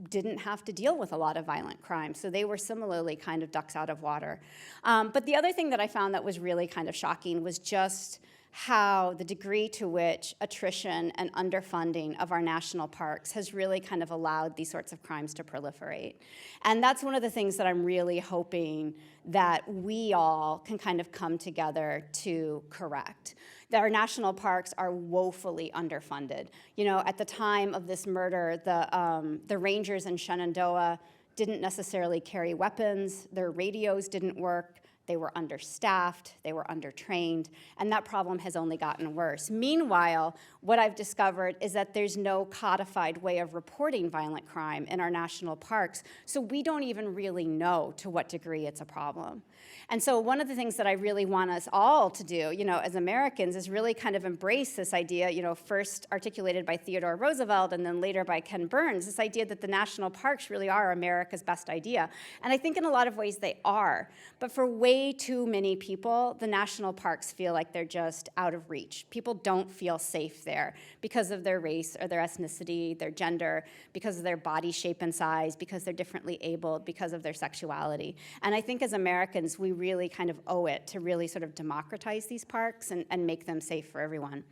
didn't have to deal with a lot of violent crime, so they were similarly kind of ducks out of water. But the other thing that I found that was really kind of shocking was just how the degree to which attrition and underfunding of our national parks has really kind of allowed these sorts of crimes to proliferate. And that's one of the things that I'm really hoping that we all can kind of come together to correct. That our national parks are woefully underfunded. At the time of this murder, the rangers in Shenandoah didn't necessarily carry weapons, their radios didn't work, they were understaffed, they were undertrained, and that problem has only gotten worse. Meanwhile, what I've discovered is that there's no codified way of reporting violent crime in our national parks, so we don't even really know to what degree it's a problem. And so one of the things that I really want us all to do, as Americans, is really kind of embrace this idea, first articulated by Theodore Roosevelt and then later by Ken Burns, this idea that the national parks really are America's best idea. And I think in a lot of ways they are. But for way too many people, the national parks feel like they're just out of reach. People don't feel safe there because of their race or their ethnicity, their gender, because of their body shape and size, because they're differently abled, because of their sexuality. And I think as Americans, we really kind of owe it to really sort of democratize these parks and make them safe for everyone.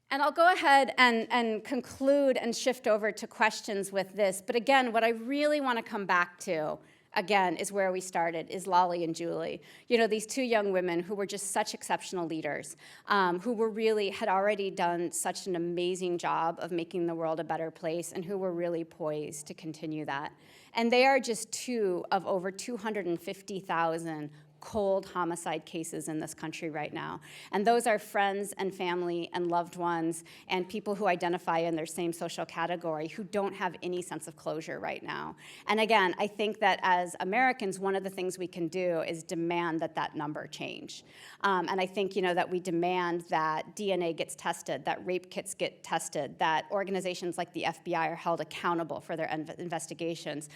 And I'll go ahead and conclude and shift over to questions with this. But again, what I really want to come back to, again, is where we started, is Lolly and Julie. These two young women who were just such exceptional leaders, who had already done such an amazing job of making the world a better place, and who were really poised to continue that. And they are just two of over 250,000 cold homicide cases in this country right now. And those are friends and family and loved ones and people who identify in their same social category who don't have any sense of closure right now. And again, I think that as Americans, one of the things we can do is demand that number change. And I think, that we demand that DNA gets tested, that rape kits get tested, that organizations like the FBI are held accountable for their investigations.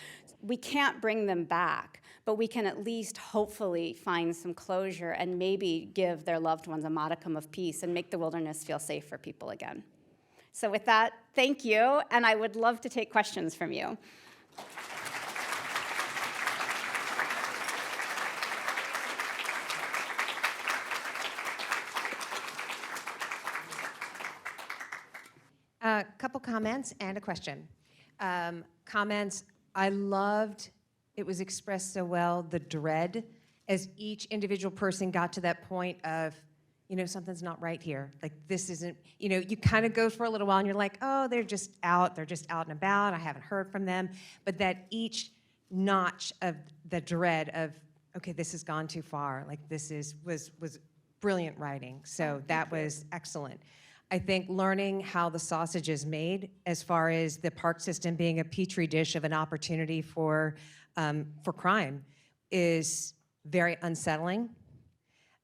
We can't bring them back, but we can at least hopefully find some closure and maybe give their loved ones a modicum of peace and make the wilderness feel safe for people again. So with that, thank you, and I would love to take questions from you. A couple comments and a question. Comments, I loved, it was expressed so well, the dread as each individual person got to that point of, something's not right here. Like, this isn't, you kind of go for a little while and you're like, oh, they're just out and about, I haven't heard from them. But that each notch of the dread of, okay, this has gone too far, like this was brilliant writing. So that was excellent. I think learning how the sausage is made, as far as the park system being a petri dish of an opportunity for crime, is very unsettling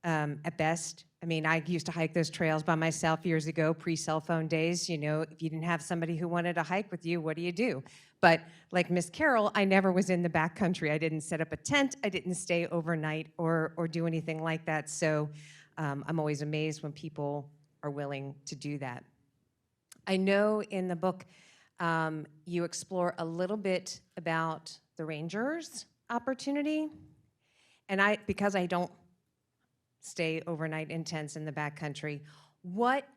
at best. I mean, I used to hike those trails by myself years ago, pre-cell phone days. You know, if you didn't have somebody who wanted to hike with you, what do? But like Miss Carole, I never was in the backcountry. I didn't set up a tent. I didn't stay overnight or do anything like that. So I'm always amazed when people are willing to do that. I know in the book you explore a little bit about the Rangers opportunity. And because I don't stay overnight in tents in the backcountry, what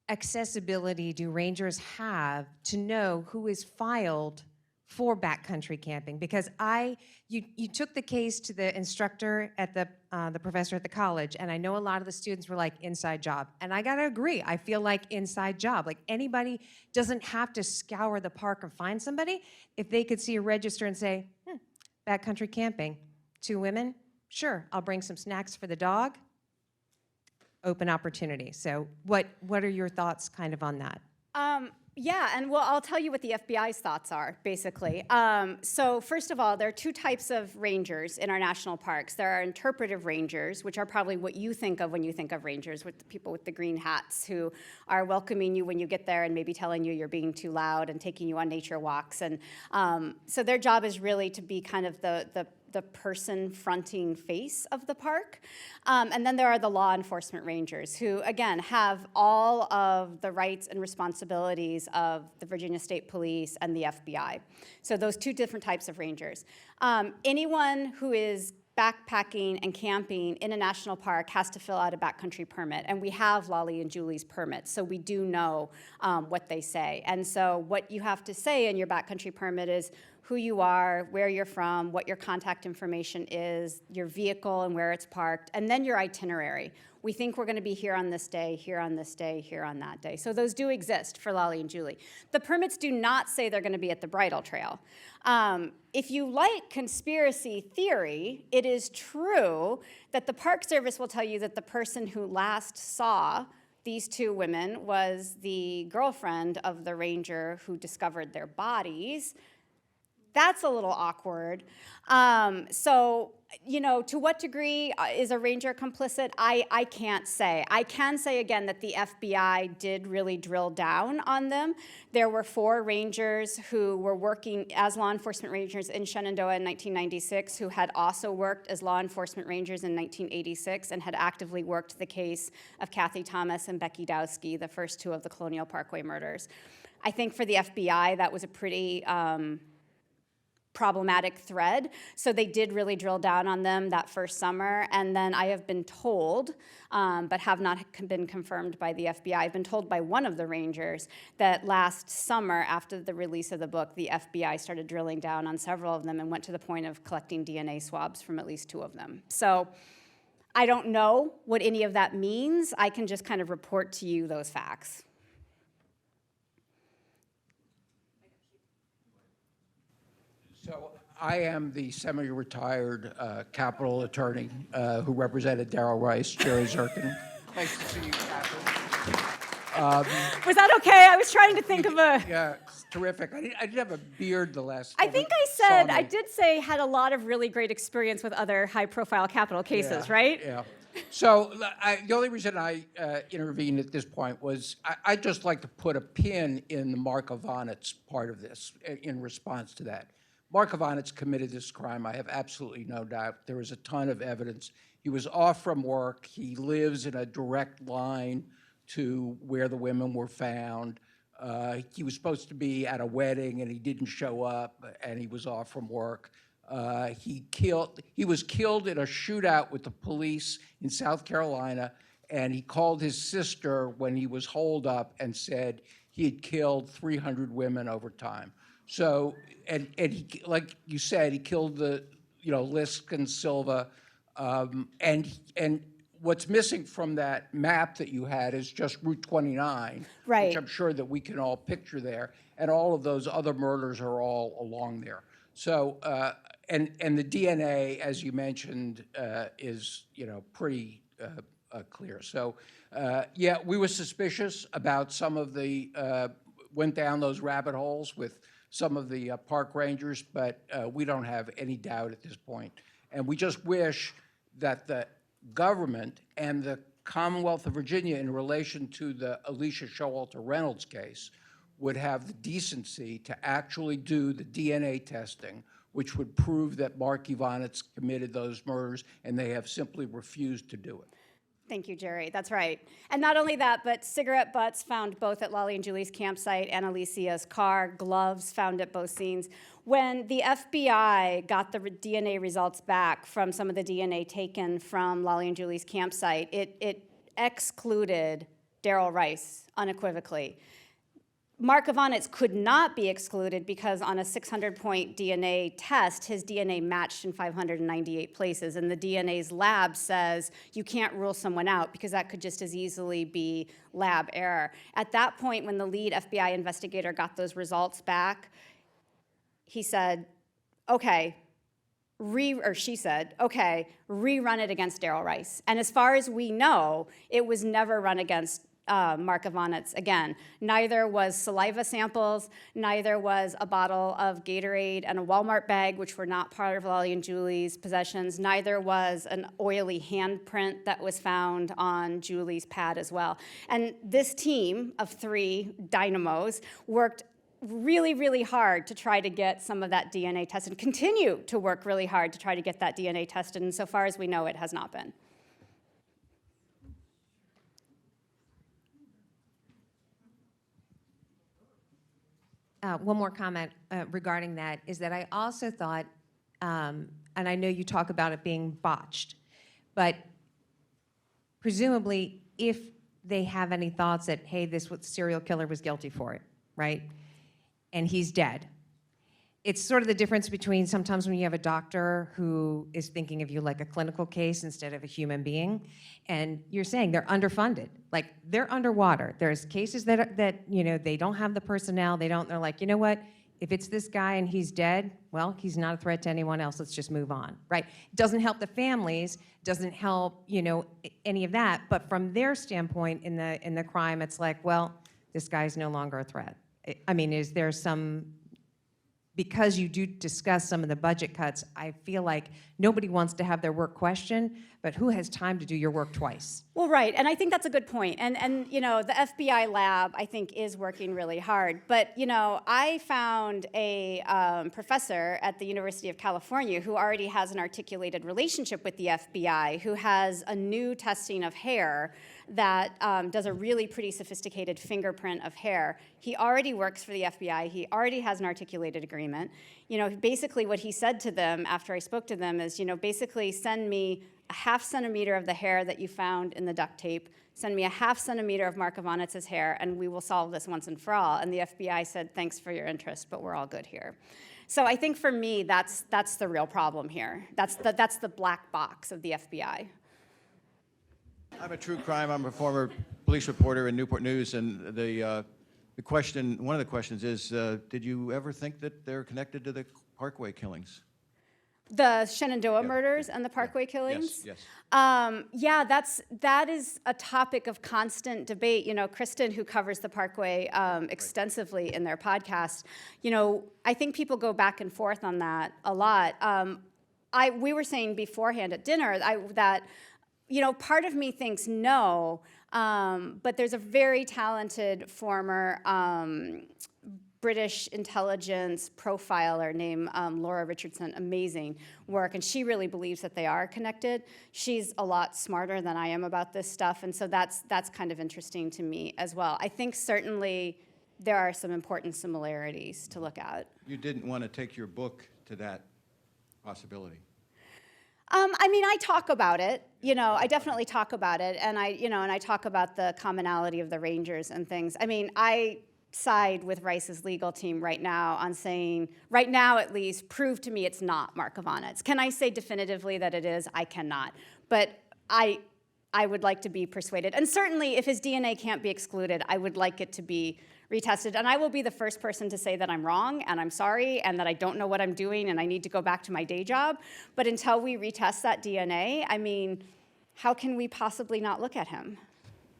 accessibility do Rangers have to know who is filed for backcountry camping? Because you took the case to the instructor at the professor at the college, and I know a lot of the students were like, inside job. And I gotta agree, I feel like inside job. Like, anybody doesn't have to scour the park and find somebody. If they could see a register and say, backcountry camping, 2 women, sure, I'll bring some snacks for the dog. Open opportunity. So what are your thoughts kind of on that? Yeah, and well, I'll tell you what the FBI's thoughts are, basically. So first of all, there are 2 types of rangers in our national parks. There are interpretive rangers, which are probably what you think of when you think of rangers, with the people with the green hats who are welcoming you when you get there and maybe telling you you're being too loud and taking you on nature walks. And so their job is really to be kind of the person fronting face of the park. And then there are the law enforcement rangers who, again, have all of the rights and responsibilities of the Virginia State Police and the FBI. So those 2 different types of rangers. Anyone who is backpacking and camping in a national park has to fill out a backcountry permit. And we have Lolly and Julie's permits, so we do know what they say. And so what you have to say in your backcountry permit is who you are, where you're from, what your contact information is, your vehicle and where it's parked, and then your itinerary. We think we're going to be here on this day, here on this day, here on that day. So those do exist for Lolly and Julie. The permits do not say they're going to be at the bridle trail. If you like conspiracy theory, it is true that the Park Service will tell you that the person who last saw these 2 women was the girlfriend of the ranger who discovered their bodies. That's a little awkward. So, you know, to what degree is a ranger complicit? I can't say. I can say, again, that the FBI did really drill down on them. There were 4 rangers who were working as law enforcement rangers in Shenandoah in 1996 who had also worked as law enforcement rangers in 1986 and had actively worked the case of Kathy Thomas and Becky Dowski, the first 2 of the Colonial Parkway murders. I think for the FBI, that was a pretty problematic thread. So they did really drill down on them that first summer. And then I have been told, but have not been confirmed by the FBI, I've been told by one of the rangers that last summer, after the release of the book, the FBI started drilling down on several of them and went to the point of collecting DNA swabs from at least 2 of them. So I don't know what any of that means. I can just kind of report to you those facts. So I am the semi-retired Capitol attorney who represented Darrell Rice, Jerry Zirkin. Nice to see you, Kathryn. Was that okay? I was trying to think of a... Yeah, it's terrific. I didn't have a beard the last I time think we I said, saw me. I did say had a lot of really great experience with other high-profile capital cases, Yeah, right? Yeah. So the only reason I intervened at this point was I'd just like to put a pin in the Mark Ivanitz part of this in response to that. Mark Ivanitz committed this crime. I have absolutely no doubt. There was a ton of evidence. He was off from work. He lives in a direct line to where the women were found. He was supposed to be at a wedding, and he didn't show up, and he was off from work. He was killed in a shootout with the police in South Carolina, and he called his sister when he was holed up and said he had killed 300 women over time. So, and he, like you said, he killed the, Lisk and Silva, and what's missing from that map that you had is just Route 29, Right. which I'm sure that we can all picture there, and all of those other murders are all along there. So, and the DNA, as you mentioned, is pretty clear. So, yeah, we were suspicious about some of the, went down those rabbit holes with some of the park rangers, but we don't have any doubt at this point. And we just wish that the government and the Commonwealth of Virginia, in relation to the Alicia Showalter Reynolds case, would have the decency to actually do the DNA testing, which would prove that Mark Ivanitz committed those murders, and they have simply refused to do it. Thank you, Jerry. That's right. And not only that, but cigarette butts found both at Lolly and Julie's campsite and Alicia's car, gloves found at both scenes. When the FBI got the DNA results back from some of the DNA taken from Lolly and Julie's campsite, it excluded Darrell Rice unequivocally. Mark Ivanitz could not be excluded because on a 600-point DNA test, his DNA matched in 598 places, and the DNA's lab says you can't rule someone out because that could just as easily be lab error. At that point, when the lead FBI investigator got those results back, he said, okay, she said, okay, rerun it against Darrell Rice. And as far as we know, it was never run against Mark Ivanitz again. Neither was saliva samples, neither was a bottle of Gatorade and a Walmart bag, which were not part of Lolly and Julie's possessions. Neither was an oily handprint that was found on Julie's pad as well. And this team of 3 dynamos worked really, really hard to try to get some of that DNA tested, continue to work really hard to try to get that DNA tested, and so far as we know, it has not been. One more comment regarding that is that I also thought, and I know you talk about it being botched, but presumably if they have any thoughts that, hey, this serial killer was guilty for it, right? And he's dead. It's sort of the difference between sometimes when you have a doctor who is thinking of you like a clinical case instead of a human being, and you're saying they're underfunded, like they're underwater. There's cases that you know, they don't have the personnel, they're like, you know what, if it's this guy and he's dead, well, he's not a threat to anyone else, let's just move on, right? Doesn't help the families, doesn't help, you know, any of that, but from their standpoint in the crime, it's like, well, this guy's no longer a threat. I mean, is there some, because you do discuss some of the budget cuts, I feel like nobody wants to have their work questioned, but who has time to do your work twice? Well, right, and I think that's a good point. And you know, the FBI lab, I think, is working really hard. But, you know, I found a professor at the University of California who already has an articulated relationship with the FBI, who has a new testing of hair that does a really pretty sophisticated fingerprint of hair. He already works for the FBI. He already has an articulated agreement. You know, basically what he said to them after I spoke to them is, you know, basically send me a ½ centimeter of the hair that you found in the duct tape, send me a ½ centimeter of Mark Ivanitz's hair, and we will solve this once and for all. And the FBI said, thanks for your interest, but we're all good here. So I think for me, that's the real problem here. That's the black box of the FBI. I'm a true crime. I'm a former police reporter in Newport News, and the question, one of the questions is, did you ever think that they're connected to the Parkway killings? The Shenandoah murders and the Parkway killings? Yes. Yeah, that is a topic of constant debate. You know, Kristen, who covers the Parkway extensively in their podcast, you know, I think people go back and forth on that a lot. We were saying beforehand at dinner that, you know, part of me thinks no, but there's a very talented former British intelligence profiler named Laura Richardson, amazing work, and she really believes that they are connected. She's a lot smarter than I am about this stuff, and so that's kind of interesting to me as well. I think certainly there are some important similarities to look at. You didn't want to take your book to that possibility. I mean, I talk about it, you know, I definitely talk about it, and I talk about the commonality of the Rangers and things. I mean, I side with Rice's legal team right now on saying, right now at least, prove to me it's not Mark Ivanitz. Can I say definitively that it is? I cannot. But I would like to be persuaded. And certainly, if his DNA can't be excluded, I would like it to be retested. And I will be the first person to say that I'm wrong, and I'm sorry, and that I don't know what I'm doing, and I need to go back to my day job. But until we retest that DNA, I mean, how can we possibly not look at him?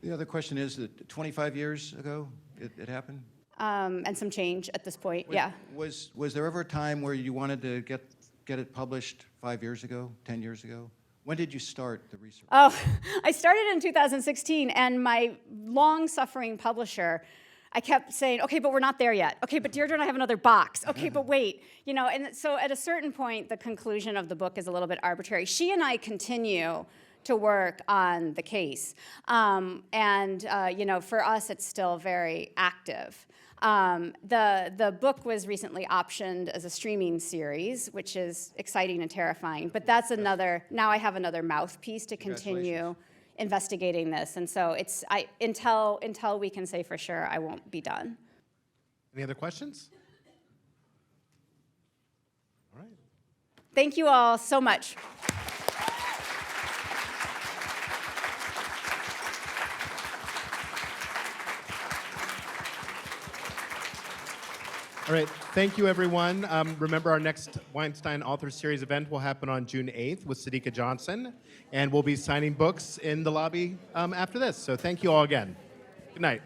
The other question is that 25 years ago it happened? And some change at this point, yeah. Was there ever a time where you wanted to get it published 5 years ago, 10 years ago? When did you start the research? Oh, I started in 2016, and my long-suffering publisher, I kept saying, okay, but we're not there yet. Okay, but Deirdre and I have another box. Okay, but wait. You know, and so at a certain point, the conclusion of the book is a little bit arbitrary. She and I continue to work on the case. You know, for us, it's still very active. The book was recently optioned as a streaming series, which is exciting and terrifying. But that's another, now I have another mouthpiece to continue investigating this. And so it's, until we can say for sure, I won't be done. Any other questions? All right. Thank you all so much. All right, thank you, everyone. Remember, our next Weinstein Author Series event will happen on June 8th with Sadiqa Johnson, and we'll be signing books in the lobby after this. So thank you all again. Good night.